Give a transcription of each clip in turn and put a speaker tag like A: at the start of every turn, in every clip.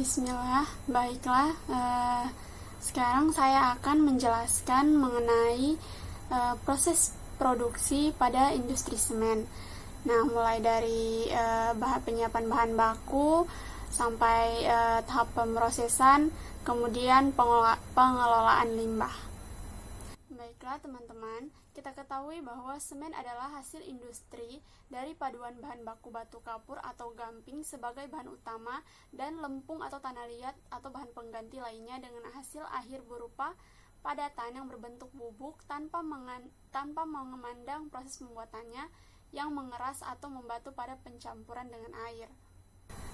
A: Bismillah, baiklah. Sekarang saya akan menjelaskan mengenai proses produksi pada industri semen. Nah, mulai dari penyiapan bahan baku sampai tahap pemrosesan, kemudian pengelolaan limbah. Baiklah teman-teman, kita ketahui bahwa semen adalah hasil industri dari paduan bahan baku batu kapur atau gamping sebagai bahan utama dan lempung atau tanah liat atau bahan pengganti lainnya dengan hasil akhir berupa padatan yang berbentuk bubuk tanpa memandang proses pembuatannya yang mengeras atau membatu pada pencampuran dengan air.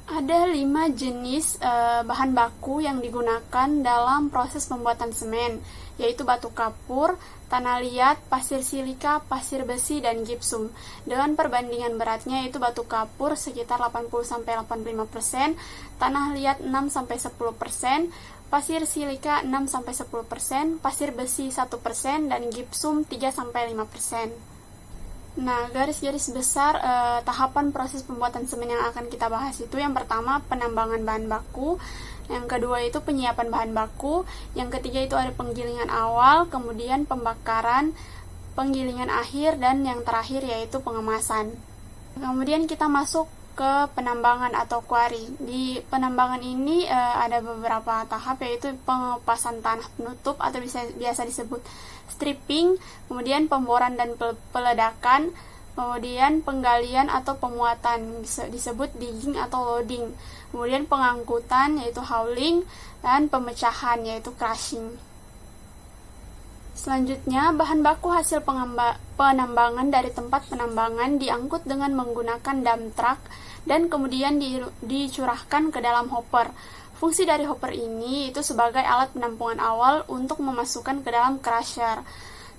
A: Ada 5 jenis bahan baku yang digunakan dalam proses pembuatan semen, yaitu batu kapur, tanah liat, pasir silika, pasir besi, dan gipsum. Dengan perbandingan beratnya yaitu batu kapur sekitar 80-85%, tanah liat 6-10%, pasir silika 6-10%, pasir besi 1%, dan gipsum 3-5%. Nah, garis-garis besar tahapan proses pembuatan semen yang akan kita bahas itu yang pertama penambangan bahan baku, yang kedua itu penyiapan bahan baku, yang ketiga itu ada penggilingan awal, kemudian pembakaran, penggilingan akhir, dan yang terakhir yaitu pengemasan. Kemudian kita masuk ke penambangan atau quarry. Di penambangan ini ada beberapa tahap, yaitu pengepasan tanah penutup atau biasa disebut stripping, kemudian pemboran dan peledakan, kemudian penggalian atau pemuatan disebut digging atau loading, kemudian pengangkutan yaitu hauling, dan pemecahan yaitu crushing. Selanjutnya, bahan baku hasil penambangan dari tempat penambangan diangkut dengan menggunakan dump truck dan kemudian dicurahkan ke dalam hopper. Fungsi dari hopper ini itu sebagai alat penampungan awal untuk memasukkan ke dalam crusher.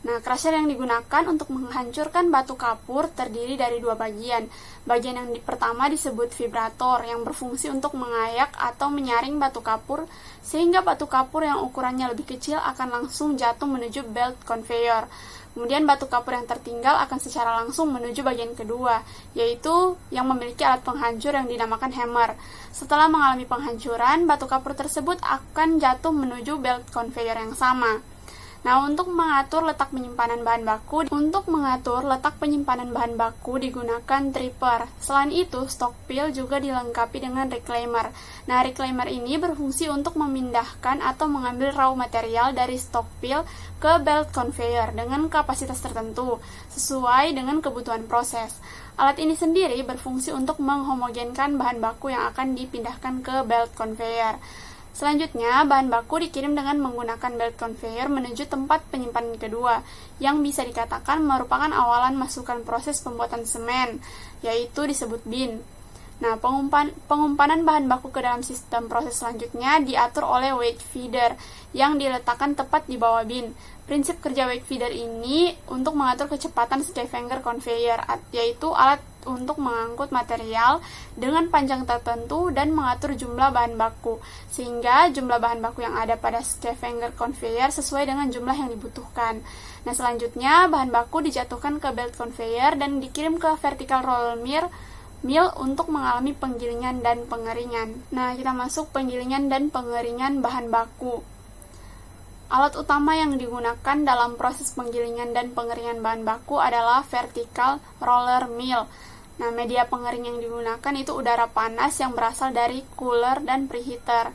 A: Nah, crusher yang digunakan untuk menghancurkan batu kapur terdiri dari 2 bagian. Bagian yang pertama disebut vibrator yang berfungsi untuk mengayak atau menyaring batu kapur sehingga batu kapur yang ukurannya lebih kecil akan langsung jatuh menuju belt conveyor. Kemudian batu kapur yang tertinggal akan secara langsung menuju bagian kedua, yaitu yang memiliki alat penghancur yang dinamakan hammer. Setelah mengalami penghancuran, batu kapur tersebut akan jatuh menuju belt conveyor yang sama. Nah, untuk mengatur letak penyimpanan bahan baku digunakan tripper. Selain itu, stockpile juga dilengkapi dengan reclaimer. Nah, reclaimer ini berfungsi untuk memindahkan atau mengambil raw material dari stockpile ke belt conveyor dengan kapasitas tertentu sesuai dengan kebutuhan proses. Alat ini sendiri berfungsi untuk menghomogenkan bahan baku yang akan dipindahkan ke belt conveyor. Selanjutnya, bahan baku dikirim dengan menggunakan belt conveyor menuju tempat penyimpanan kedua, yang bisa dikatakan merupakan awalan masukan proses pembuatan semen, yaitu disebut bin. Nah, pengumpanan bahan baku ke dalam sistem proses selanjutnya diatur oleh weight feeder yang diletakkan tepat di bawah bin. Prinsip kerja weight feeder ini untuk mengatur kecepatan scavenger conveyor, yaitu alat untuk mengangkut material dengan panjang tertentu dan mengatur jumlah bahan baku, sehingga jumlah bahan baku yang ada pada scavenger conveyor sesuai dengan jumlah yang dibutuhkan. Nah, selanjutnya bahan baku dijatuhkan ke belt conveyor dan dikirim ke vertical roller mill untuk mengalami penggilingan dan pengeringan. Nah, kita masuk penggilingan dan pengeringan bahan baku. Alat utama yang digunakan dalam proses penggilingan dan pengeringan bahan baku adalah vertical roller mill. Nah, media pengering yang digunakan itu udara panas yang berasal dari cooler dan preheater.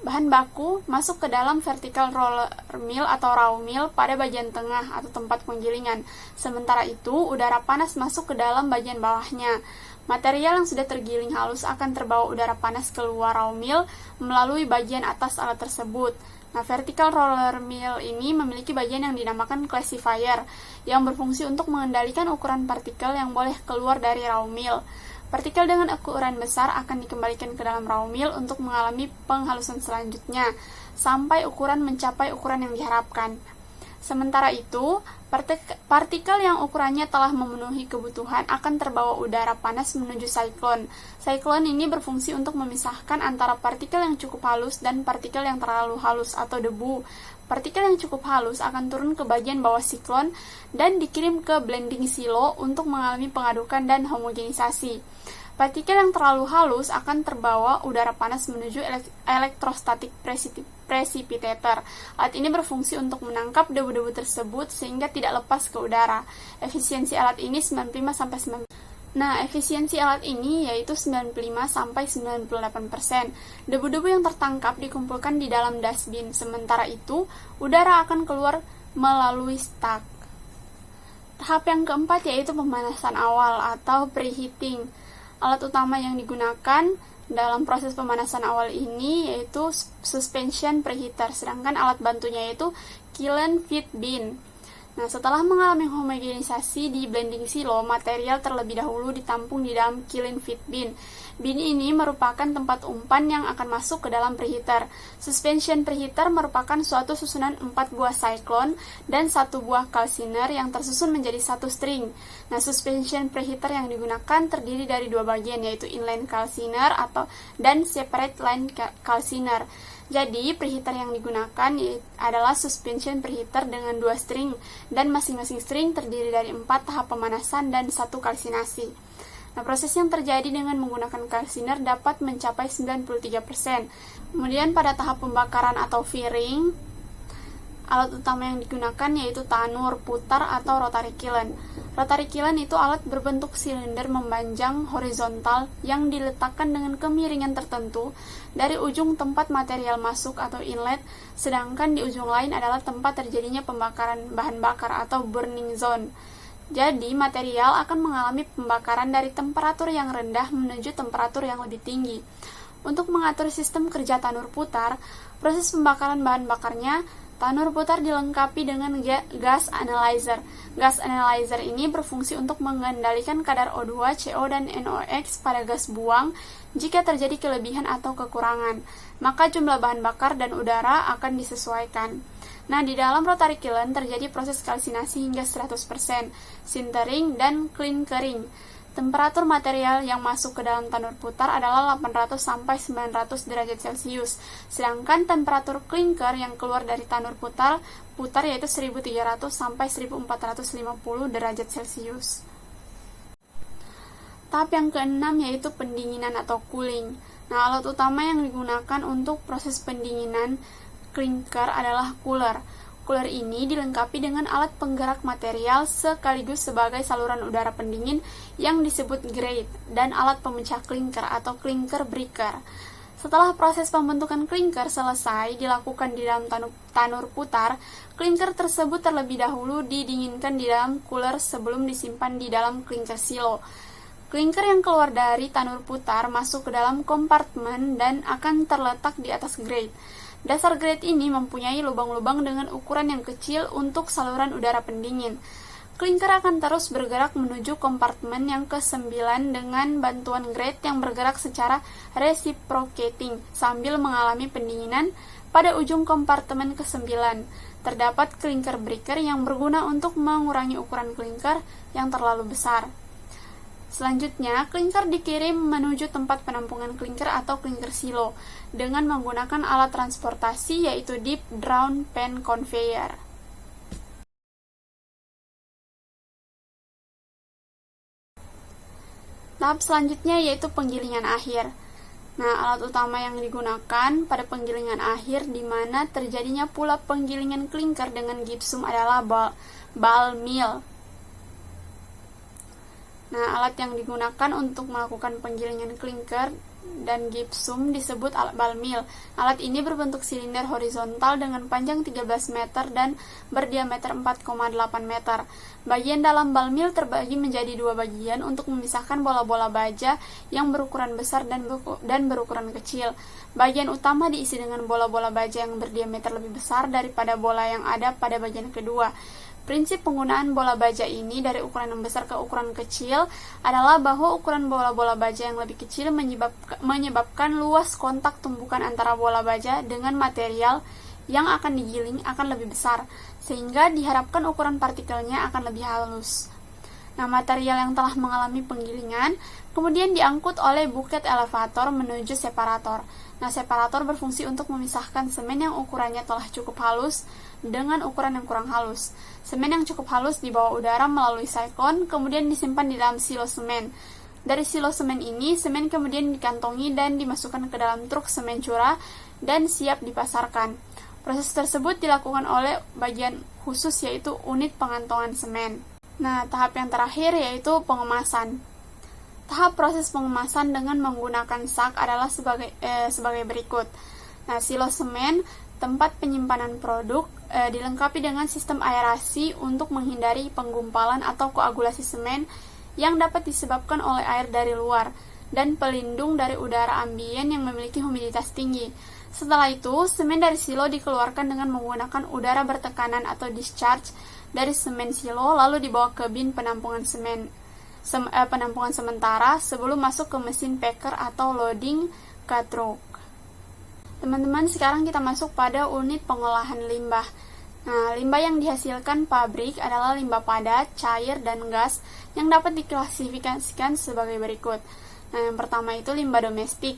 A: Bahan baku masuk ke dalam vertical roller mill atau raw mill pada bagian tengah atau tempat penggilingan. Sementara itu, udara panas masuk ke dalam bagian bawahnya. Material yang sudah tergiling halus akan terbawa udara panas keluar raw mill melalui bagian atas alat tersebut. Nah, vertical roller mill ini memiliki bagian yang dinamakan classifier yang berfungsi untuk mengendalikan ukuran partikel yang boleh keluar dari raw mill. Partikel dengan ukuran besar akan dikembalikan ke dalam raw mill untuk mengalami penghalusan selanjutnya sampai ukuran mencapai ukuran yang diharapkan. Sementara itu, partikel yang ukurannya telah memenuhi kebutuhan akan terbawa udara panas menuju siklon. Siklon ini berfungsi untuk memisahkan antara partikel yang cukup halus dan partikel yang terlalu halus atau debu. Partikel yang cukup halus akan turun ke bagian bawah siklon dan dikirim ke blending silo untuk mengalami pengadukan dan homogenisasi. Partikel yang terlalu halus akan terbawa udara panas menuju elektrostatik precipitator. Alat ini berfungsi untuk menangkap debu-debu tersebut sehingga tidak lepas ke udara. Efisiensi alat ini 95-90%. Nah, efisiensi alat ini yaitu 95-98%. Debu-debu yang tertangkap dikumpulkan di dalam dustbin. Sementara itu, udara akan keluar melalui stak. Tahap yang keempat yaitu pemanasan awal atau preheating. Alat utama yang digunakan dalam proses pemanasan awal ini yaitu suspension preheater, sedangkan alat bantunya yaitu kiln feed bin. Nah, setelah mengalami homogenisasi di blending silo, material terlebih dahulu ditampung di dalam kiln feed bin. Bin ini merupakan tempat umpan yang akan masuk ke dalam preheater. Suspension preheater merupakan suatu susunan 4 buah cyclone dan 1 buah calciner yang tersusun menjadi satu string. Nah, suspension preheater yang digunakan terdiri dari 2 bagian, yaitu inline calciner dan separate line calciner. Jadi, preheater yang digunakan adalah suspension preheater dengan 2 string, dan masing-masing string terdiri dari 4 tahap pemanasan dan 1 kalsinasi. Nah, proses yang terjadi dengan menggunakan calciner dapat mencapai 93%. Kemudian pada tahap pembakaran atau firing, alat utama yang digunakan yaitu tanur, putar, atau rotary kiln. Rotary kiln itu alat berbentuk silinder memanjang horizontal yang diletakkan dengan kemiringan tertentu dari ujung tempat material masuk atau inlet, sedangkan di ujung lain adalah tempat terjadinya pembakaran bahan bakar atau burning zone. Jadi, material akan mengalami pembakaran dari temperatur yang rendah menuju temperatur yang lebih tinggi. Untuk mengatur sistem kerja tanur putar, proses pembakaran bahan bakarnya, tanur putar dilengkapi dengan gas analyzer. Gas analyzer ini berfungsi untuk mengendalikan kadar O2, CO, dan NOx pada gas buang jika terjadi kelebihan atau kekurangan. Maka jumlah bahan bakar dan udara akan disesuaikan. Nah, di dalam rotary kiln terjadi proses kalsinasi hingga 100%, sintering, dan clinkering. Temperatur material yang masuk ke dalam tanur putar adalah 800-900 derajat Celcius, sedangkan temperatur clinker yang keluar dari tanur putar yaitu 1300-1450 derajat Celcius. Tahap yang keenam yaitu pendinginan atau cooling. Nah, alat utama yang digunakan untuk proses pendinginan clinker adalah cooler. Cooler ini dilengkapi dengan alat penggerak material sekaligus sebagai saluran udara pendingin yang disebut grate dan alat pemecah clinker atau clinker breaker. Setelah proses pembentukan clinker selesai dilakukan di dalam tanur putar, clinker tersebut terlebih dahulu didinginkan di dalam cooler sebelum disimpan di dalam clinker silo. Clinker yang keluar dari tanur putar masuk ke dalam kompartemen dan akan terletak di atas grate. Dasar grate ini mempunyai lubang-lubang dengan ukuran yang kecil untuk saluran udara pendingin. Clinker akan terus bergerak menuju kompartemen yang ke-9 dengan bantuan grate yang bergerak secara reciprocating sambil mengalami pendinginan pada ujung kompartemen ke-9. Terdapat clinker breaker yang berguna untuk mengurangi ukuran clinker yang terlalu besar. Selanjutnya, clinker dikirim menuju tempat penampungan clinker atau clinker silo dengan menggunakan alat transportasi yaitu deep drawn pen conveyor. Tahap selanjutnya yaitu penggilingan akhir. Nah, alat utama yang digunakan pada penggilingan akhir di mana terjadinya pula penggilingan clinker dengan gipsum adalah ball mill. Nah, alat yang digunakan untuk melakukan penggilingan clinker dan gipsum disebut alat ball mill. Alat ini berbentuk silinder horizontal dengan panjang 13 meter dan berdiameter 4,8 meter. Bagian dalam ball mill terbagi menjadi 2 bagian untuk memisahkan bola-bola baja yang berukuran besar dan berukuran kecil. Bagian utama diisi dengan bola-bola baja yang berdiameter lebih besar daripada bola yang ada pada bagian kedua. Prinsip penggunaan bola baja ini dari ukuran yang besar ke ukuran kecil adalah bahwa ukuran bola-bola baja yang lebih kecil menyebabkan luas kontak tumbukan antara bola baja dengan material yang akan digiling akan lebih besar, sehingga diharapkan ukuran partikelnya akan lebih halus. Nah, material yang telah mengalami penggilingan kemudian diangkut oleh buket elevator menuju separator. Nah, separator berfungsi untuk memisahkan semen yang ukurannya telah cukup halus dengan ukuran yang kurang halus. Semen yang cukup halus dibawa udara melalui siklon, kemudian disimpan di dalam silo semen. Dari silo semen ini, semen kemudian dikantongi dan dimasukkan ke dalam truk semen curah dan siap dipasarkan. Proses tersebut dilakukan oleh bagian khusus yaitu unit pengantongan semen. Nah, tahap yang terakhir yaitu pengemasan. Tahap proses pengemasan dengan menggunakan sak adalah sebagai berikut. Nah, silo semen, tempat penyimpanan produk, dilengkapi dengan sistem aerasi untuk menghindari penggumpalan atau koagulasi semen yang dapat disebabkan oleh air dari luar, dan pelindung dari udara ambien yang memiliki humiditas tinggi. Setelah itu, semen dari silo dikeluarkan dengan menggunakan udara bertekanan atau discharge dari semen silo, lalu dibawa ke bin penampungan penampungan sementara sebelum masuk ke mesin packer atau loading ke truk. Teman-teman, sekarang kita masuk pada unit pengolahan limbah. Nah, limbah yang dihasilkan pabrik adalah limbah padat, cair, dan gas yang dapat diklasifikasikan sebagai berikut. Nah, yang pertama itu limbah domestik.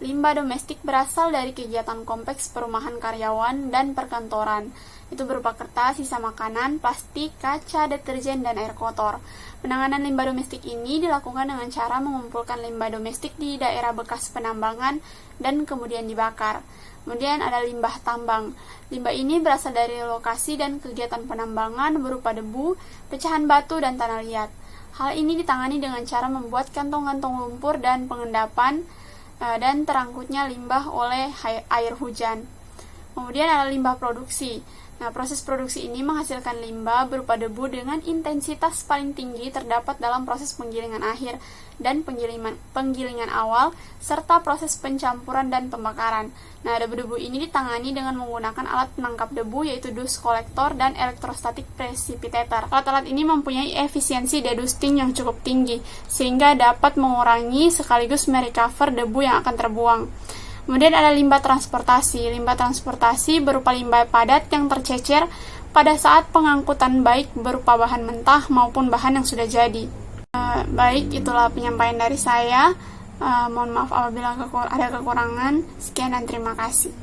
A: Limbah domestik berasal dari kegiatan kompleks perumahan karyawan dan perkantoran. Itu berupa kertas, sisa makanan, plastik, kaca, deterjen, dan air kotor. Penanganan limbah domestik ini dilakukan dengan cara mengumpulkan limbah domestik di daerah bekas penambangan dan kemudian dibakar. Kemudian ada limbah tambang. Limbah ini berasal dari lokasi dan kegiatan penambangan berupa debu, pecahan batu, dan tanah liat. Hal ini ditangani dengan cara membuat kantong-kantong lumpur dan pengendapan dan terangkutnya limbah oleh air hujan. Kemudian ada limbah produksi. Nah, proses produksi ini menghasilkan limbah berupa debu dengan intensitas paling tinggi terdapat dalam proses penggilingan akhir dan penggilingan awal, serta proses pencampuran dan pembakaran. Nah, debu-debu ini ditangani dengan menggunakan alat penangkap debu yaitu dust collector dan electrostatic precipitator. Alat-alat ini mempunyai efisiensi dedusting yang cukup tinggi, sehingga dapat mengurangi sekaligus merecover debu yang akan terbuang. Kemudian ada limbah transportasi. Limbah transportasi berupa limbah padat yang tercecer pada saat pengangkutan baik berupa bahan mentah maupun bahan yang sudah jadi. Baik, itulah penyampaian dari saya. Mohon maaf apabila ada kekurangan. Sekian dan terima kasih.